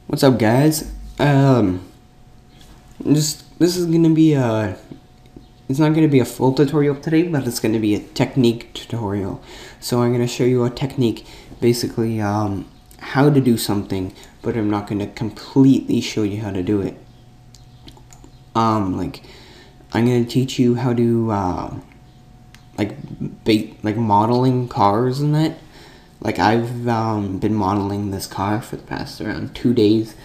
What's up, guys? This is gonna be it's not gonna be a full tutorial today, but it's gonna be a technique tutorial. So I'm gonna show you a technique, basically how to do something, but I'm not gonna completely show you how to do it. Like I'm gonna teach you how to like modeling cars and that. Like I've been modeling this car for the past around 2 days.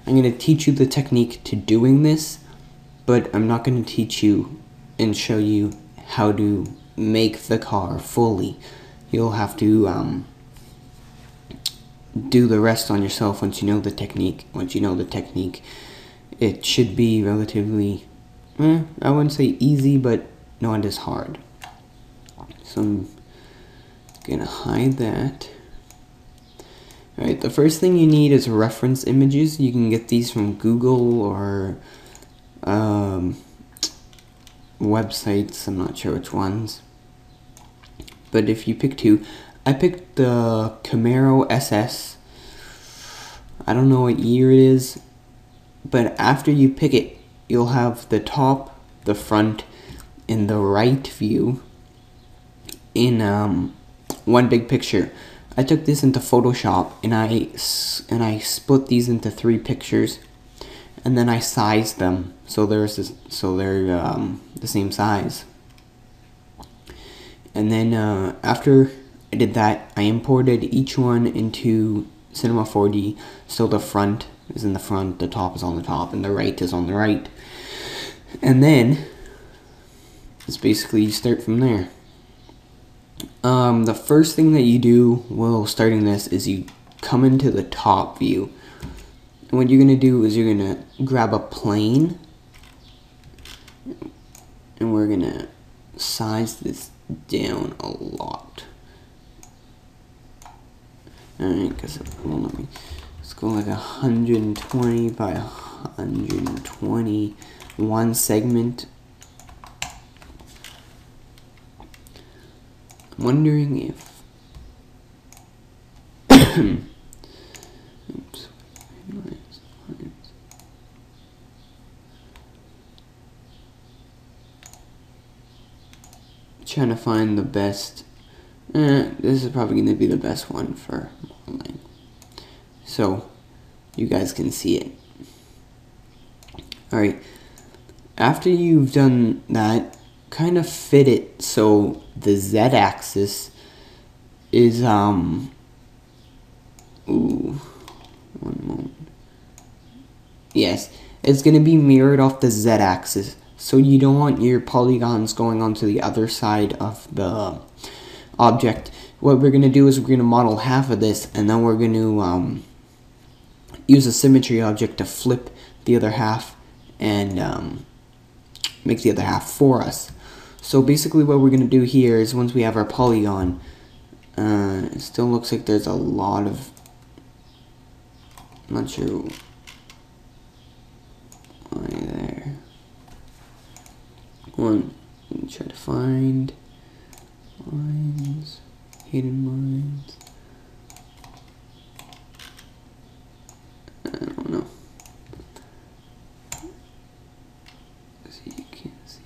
I'm going to teach you the technique to doing this, but I'm not going to teach you and show you how to make the car fully. You'll have to do the rest on yourself once you know the technique. Once you know the technique, it should be relatively, I wouldn't say easy, but not as hard. So I'm gonna hide that. Alright, the first thing you need is reference images. You can get these from Google or websites. I'm not sure which ones. But if you pick two, I picked the Camaro SS. I don't know what year it is, but after you pick it, you'll have the top, the front, and the right view in one big picture. I took this into Photoshop and I split these into 3 pictures, and then I sized them so they're the same size. And then after I did that, I imported each one into Cinema 4D. So the front is in the front, the top is on the top, and the right is on the right. And then it's basically you start from there. The first thing that you do while starting this is you come into the top view. And what you're going to do is you're going to grab a plane. And we're going to size this down a lot. Alright, let's go like 120 by 120. One segment. I'm wondering if oops. Trying to find the best. This is probably going to be the best one for modeling, so you guys can see it. Alright, after you've done that, kind of fit it so the z-axis is one moment. Yes, it's gonna be mirrored off the z-axis, so you don't want your polygons going onto the other side of the object. What we're gonna do is we're gonna model half of this, and then we're gonna use a symmetry object to flip the other half and make the other half for us. So basically what we're going to do here is once we have our polygon, it still looks like there's a lot of, I'm not sure why there. Try to find lines, hidden lines. I don't know. See, you can't see.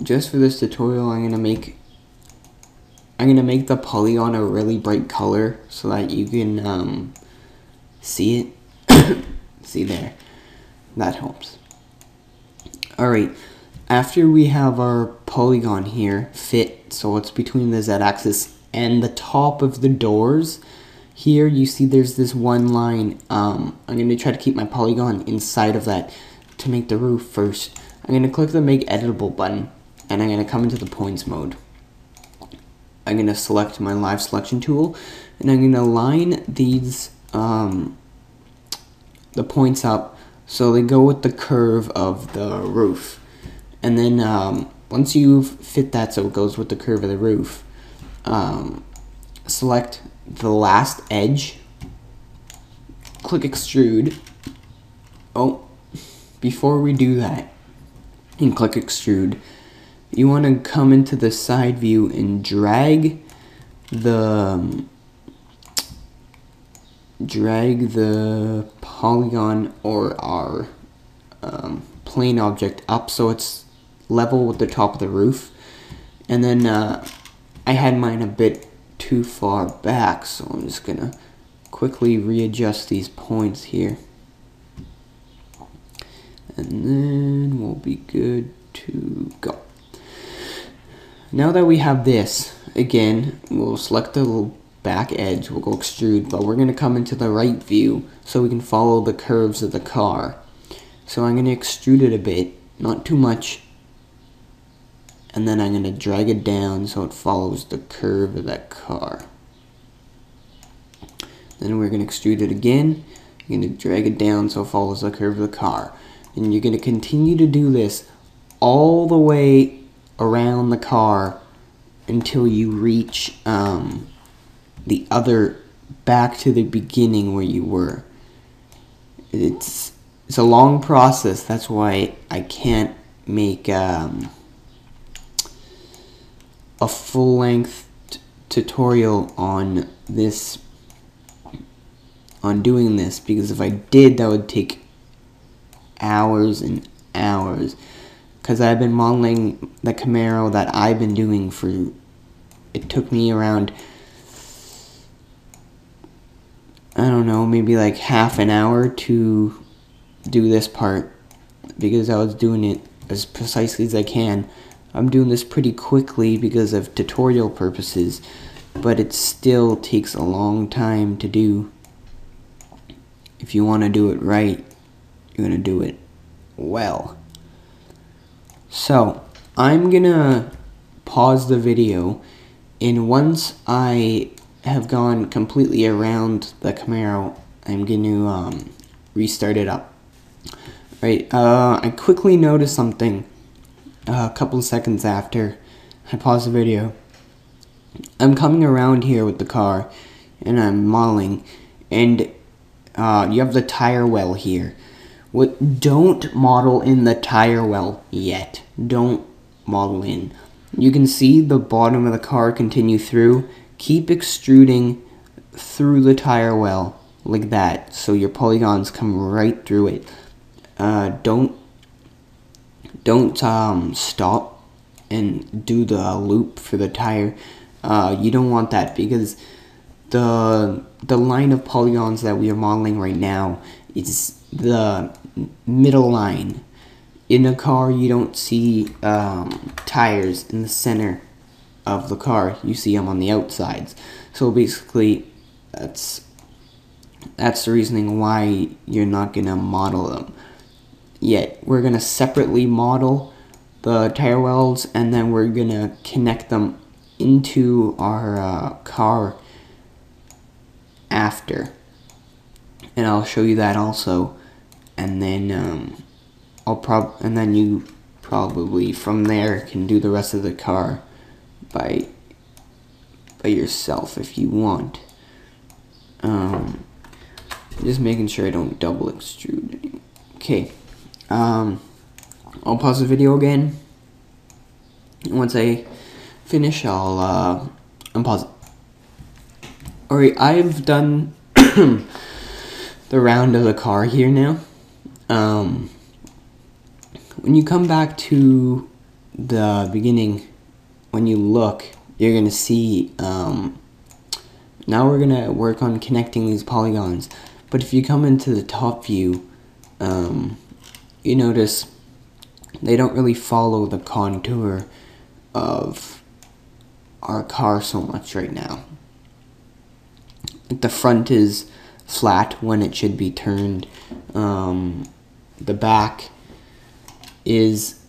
Just for this tutorial, I'm gonna make the polygon a really bright color so that you can see it. See there, that helps. Alright, after we have our polygon here fit so it's between the z-axis and the top of the doors, here you see there's this one line. I'm going to try to keep my polygon inside of that to make the roof first. I'm going to click the make editable button, and I'm going to come into the points mode. I'm going to select my live selection tool, and I'm going to line these the points up so they go with the curve of the roof. And then once you've fit that so it goes with the curve of the roof, select the last edge, click extrude. Oh, before we do that and click extrude, you want to come into the side view and drag the drag the polygon or our plane object up so it's level with the top of the roof. And then I had mine a bit too far back, so I'm just gonna quickly readjust these points here. And then we'll be good to go. Now that we have this, again, we'll select the little back edge, we'll go extrude, but we're gonna come into the right view so we can follow the curves of the car. So I'm gonna extrude it a bit, not too much, and then I'm gonna drag it down so it follows the curve of that car. Then we're gonna extrude it again, you're gonna drag it down so it follows the curve of the car. And you're gonna continue to do this all the way around the car until you reach the other, back to the beginning where you were. It's a long process, that's why I can't make a full-length tutorial on this, on doing this, because if I did, that would take hours and hours, because I've been modeling the Camaro that I've been doing for, it took me around, I don't know, maybe like half an hour to do this part, because I was doing it as precisely as I can. I'm doing this pretty quickly because of tutorial purposes, but it still takes a long time to do. If you want to do it right, you're going to do it well. So, I'm going to pause the video, and once I have gone completely around the Camaro, I'm going to restart it up. Right, I quickly noticed something a couple of seconds after I paused the video. I'm coming around here with the car, and I'm modeling, and you have the tire well here. Don't model in the tire well yet. Don't model in. You can see the bottom of the car continue through. Keep extruding through the tire well like that, so your polygons come right through it. Don't stop and do the loop for the tire. You don't want that, because the line of polygons that we are modeling right now is the middle line. In a car, you don't see tires in the center of the car. You see them on the outsides. So basically, that's the reasoning why you're not gonna model them yet. We're gonna separately model the tire wells, and then we're gonna connect them into our car after, and I'll show you that also. And then and then you probably from there can do the rest of the car by yourself if you want. Just making sure I don't double extrude anymore. Okay. I'll pause the video again. Once I finish, I'll unpause it. Alright, I've done the round of the car here now. When you come back to the beginning, when you look, you're gonna see, now we're gonna work on connecting these polygons. But if you come into the top view, you notice they don't really follow the contour of our car so much right now. The front is flat when it should be turned. The back is,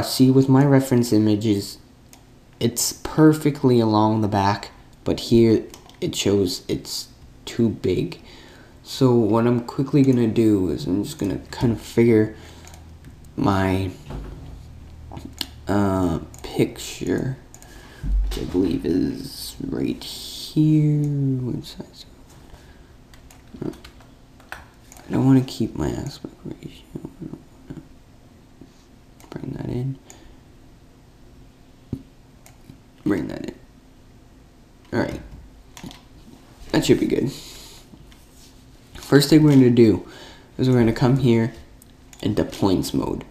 see, with my reference images, it's perfectly along the back, but here it shows it's too big. So what I'm quickly gonna do is I'm just gonna kind of figure my picture, which I believe is right here. What size? I don't want to keep my aspect ratio. I don't want to bring that in. Bring that in. Alright. That should be good. First thing we're going to do is we're going to come here into points mode.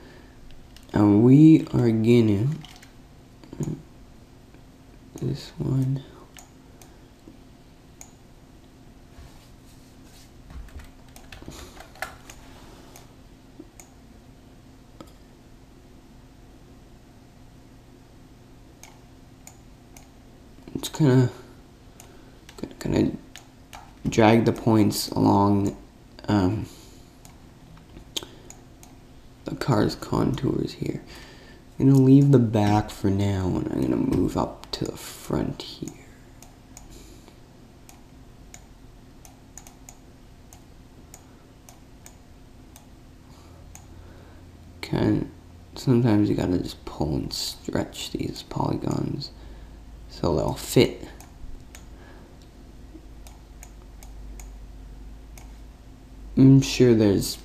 And we are going to, this one, it's kind of drag the points along the car's contours here. I'm gonna leave the back for now, and I'm gonna move up to the front here. Sometimes you gotta just pull and stretch these polygons so they'll fit. I'm sure this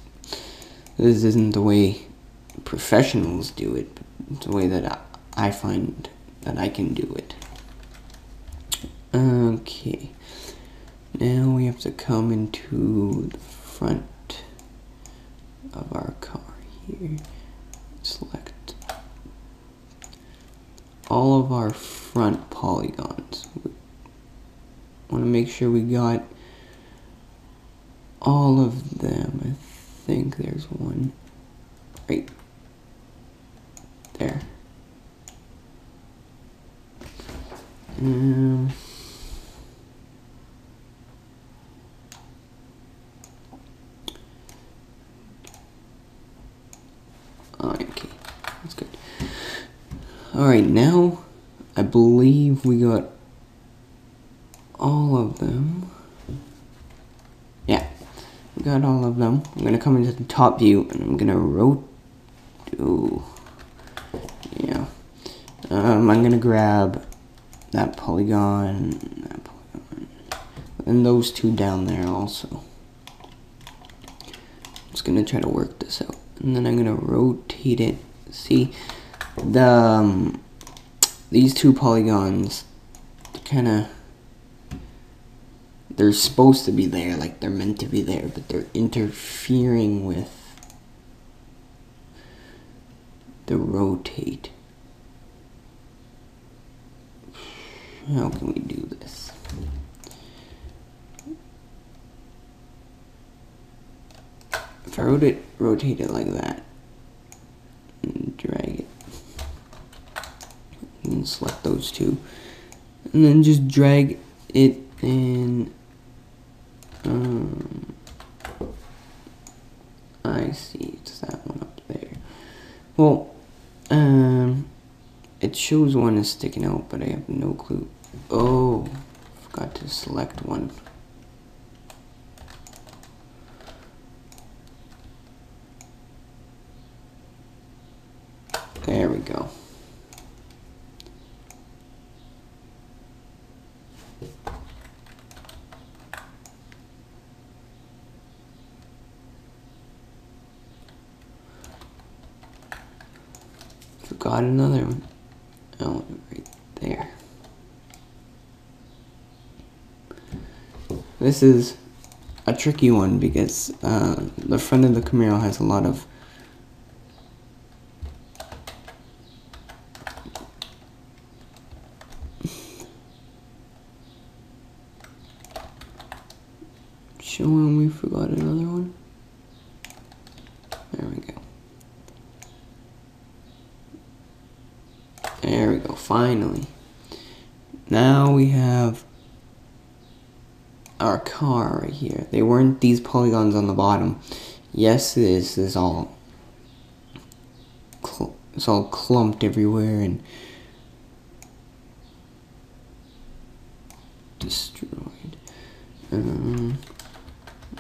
isn't the way professionals do it, but it's the way that I find that I can do it. Okay, now we have to come into the front of our car here. Select all of our front polygons. We want to make sure we got all of them. I think there's one right there. Okay, that's good. Alright, now I believe we got all of them. Yeah, we got all of them. I'm gonna come into the top view and I'm gonna I'm gonna grab that polygon, and those two down there also. I'm just gonna try to work this out, and then I'm gonna rotate it. See, these two polygons, they're supposed to be there, like they're meant to be there, but they're interfering with the rotate. How can we do this? If I rotate it like that, and drag it, and select those two, and then just drag it in. I see, it's that one up there. Well, it shows one is sticking out, but I have no clue. Oh, forgot to select one. There we go. Forgot another one. Oh, right there. This is a tricky one because the front of the Camaro has a lot of showing. We forgot another one. There we go. There we go, finally. Now we have our car right here. They weren't these polygons on the bottom. Yes, this is all it's all clumped everywhere and destroyed.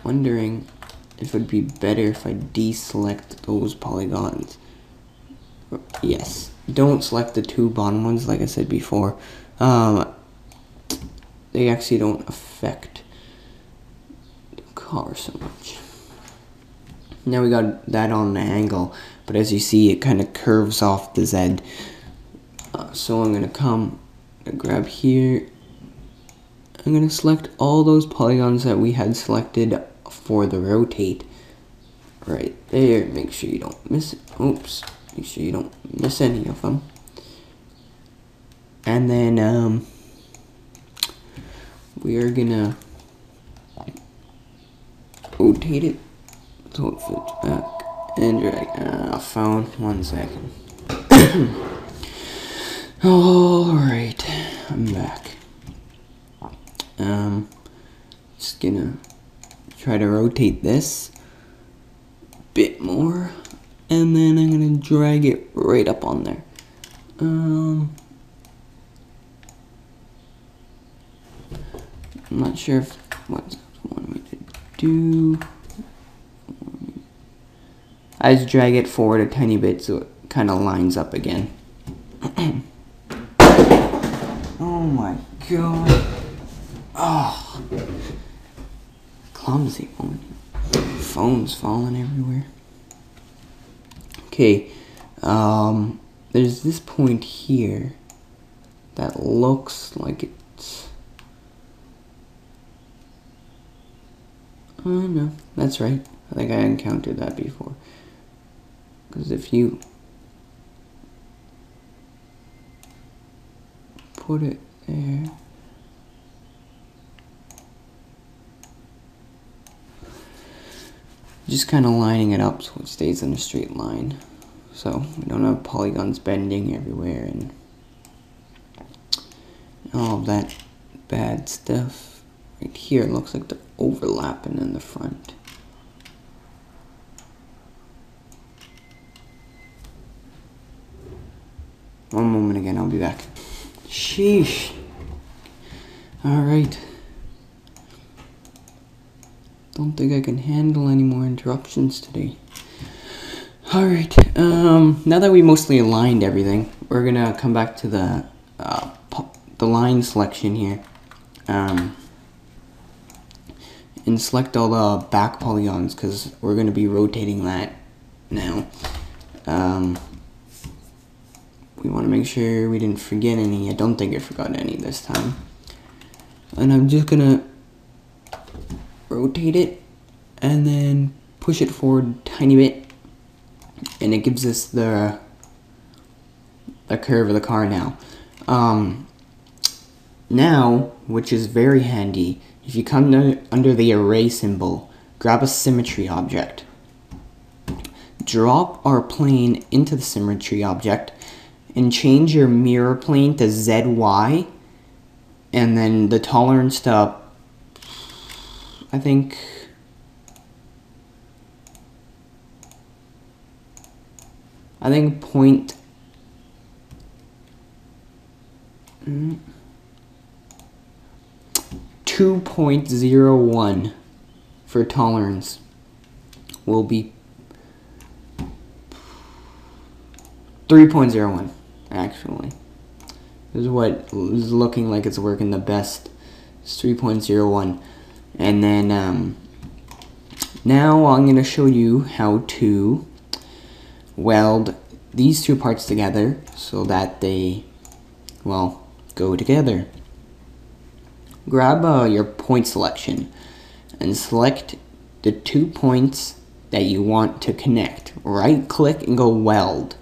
Wondering if it would be better if I deselect those polygons. Yes, don't select the two bottom ones like I said before. They actually don't affect the car so much. Now we got that on an angle, but as you see, it kind of curves off the Z. So I'm gonna grab here. I'm gonna select all those polygons that we had selected for the rotate right there. Make sure you don't miss it. Oops. Make sure you don't miss any of them. And then we are gonna rotate it so it fits back and drag. Phone, 1 second. Alright, I'm back. Just gonna try to rotate this a bit more, and then I'm gonna drag it right up on there. I'm not sure if what I want me to do. I just drag it forward a tiny bit so it kind of lines up again. Oh my god. Oh. Clumsy one. Phone's falling everywhere. Okay. There's this point here that looks like it's... Oh no, that's right. I think I encountered that before. Because if you put it there, just kind of lining it up so it stays in a straight line, so we don't have polygons bending everywhere and all of that bad stuff. Right here it looks like they're overlapping in the front. One moment again, I'll be back. Sheesh. Alright. Don't think I can handle any more interruptions today. Alright, now that we mostly aligned everything, we're gonna come back to the line selection here. And select all the back polygons, because we're gonna be rotating that now. We want to make sure we didn't forget any. I don't think I forgot any this time. And I'm just gonna rotate it and then push it forward a tiny bit, and it gives us the curve of the car now. Now, which is very handy, if you come under the array symbol, grab a symmetry object. Drop our plane into the symmetry object and change your mirror plane to ZY, and then the tolerance to, I think, point 2.01 for tolerance will be 3.01. Actually, this is what is looking like it's working the best. It's 3.01, and then now I'm going to show you how to weld these two parts together so that they, well, go together. Grab your point selection and select the 2 points that you want to connect. Right click and go weld.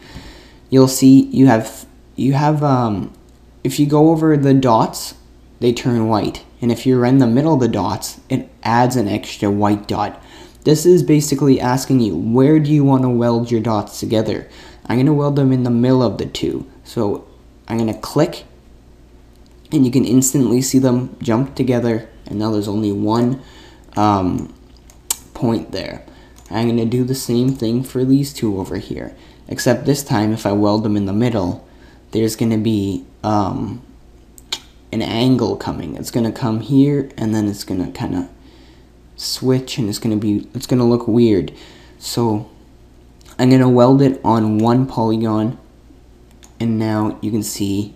You'll see you have if you go over the dots, they turn white, and if you're in the middle of the dots, it adds an extra white dot. This is basically asking you, where do you want to weld your dots together? I'm going to weld them in the middle of the two. So I'm going to click, and you can instantly see them jump together, and now there's only one point there. I'm going to do the same thing for these two over here, except this time if I weld them in the middle, there's going to be an angle coming. It's going to come here, and then it's going to kind of switch, and it's going to look weird. So I'm going to weld it on one polygon, and now you can see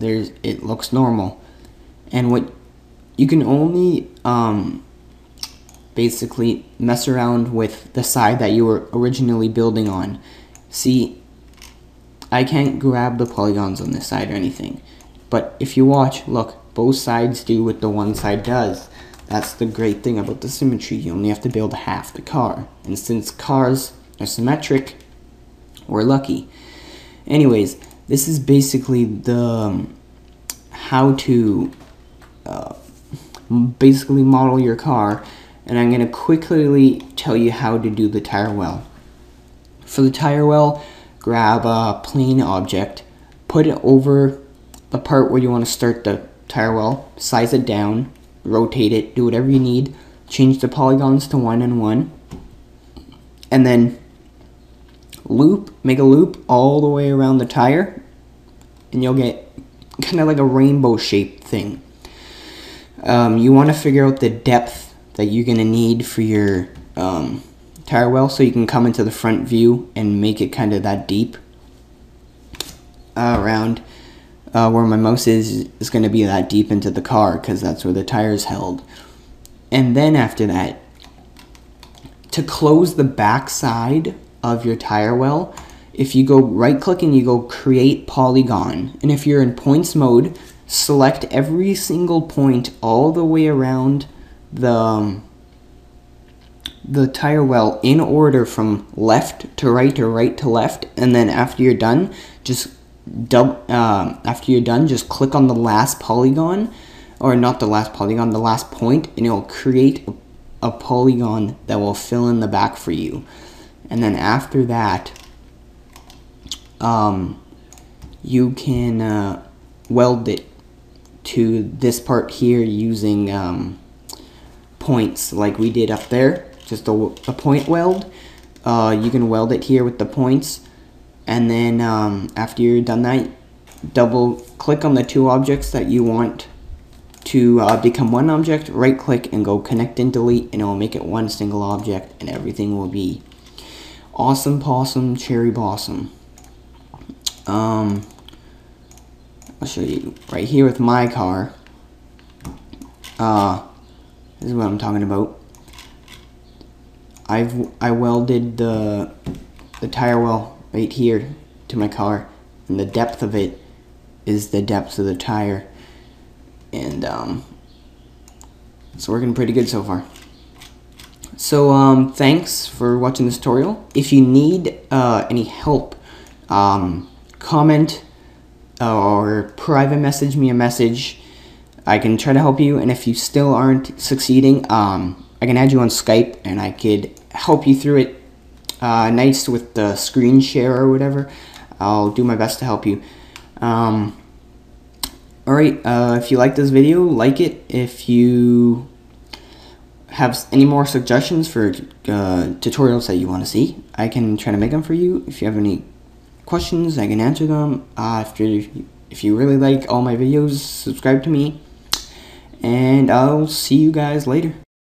it looks normal. And what you can only basically mess around with the side that you were originally building on. See, I can't grab the polygons on this side or anything, but if you watch, look, both sides do what the one side does. That's the great thing about the symmetry. You only have to build half the car. And since cars are symmetric, we're lucky. Anyways, this is basically the how to basically model your car, and I'm going to quickly tell you how to do the tire well. For the tire well, grab a plain object, put it over the part where you want to start the tire well, size it down, rotate it, do whatever you need, change the polygons to 1 and 1, and then make a loop all the way around the tire, and you'll get kind of like a rainbow shaped thing. You want to figure out the depth that you're going to need for your tire well, so you can come into the front view and make it kind of that deep. Around where my mouse is going to be that deep into the car, because that's where the tire is held. And then after that, to close the back side of your tire well, if you go right click and you go create polygon, and if you're in points mode, select every single point all the way around the tire well in order from left to right or right to left, and then after you're done, just click on the last polygon, or not the last polygon, the last point, and it'll create a polygon that will fill in the back for you. And then after that, you can weld it to this part here using points like we did up there, just a point weld. You can weld it here with the points, and then after you're done that, double click on the two objects that you want to become one object, right click and go connect and delete, and it will make it one single object, and everything will be awesome possum cherry blossom. I'll show you right here with my car. This is what I'm talking about. I welded the tire well right here to my car, and the depth of it is the depth of the tire, and it's working pretty good so far. So thanks for watching this tutorial. If you need any help, comment or private message me a message. I can try to help you, and if you still aren't succeeding, I can add you on Skype and I could help you through it nice with the screen share or whatever. I'll do my best to help you. Alright, if you like this video, like it. If you have any more suggestions for tutorials that you want to see, I can try to make them for you. If you have any questions, I can answer them. If you really like all my videos, subscribe to me, and I'll see you guys later.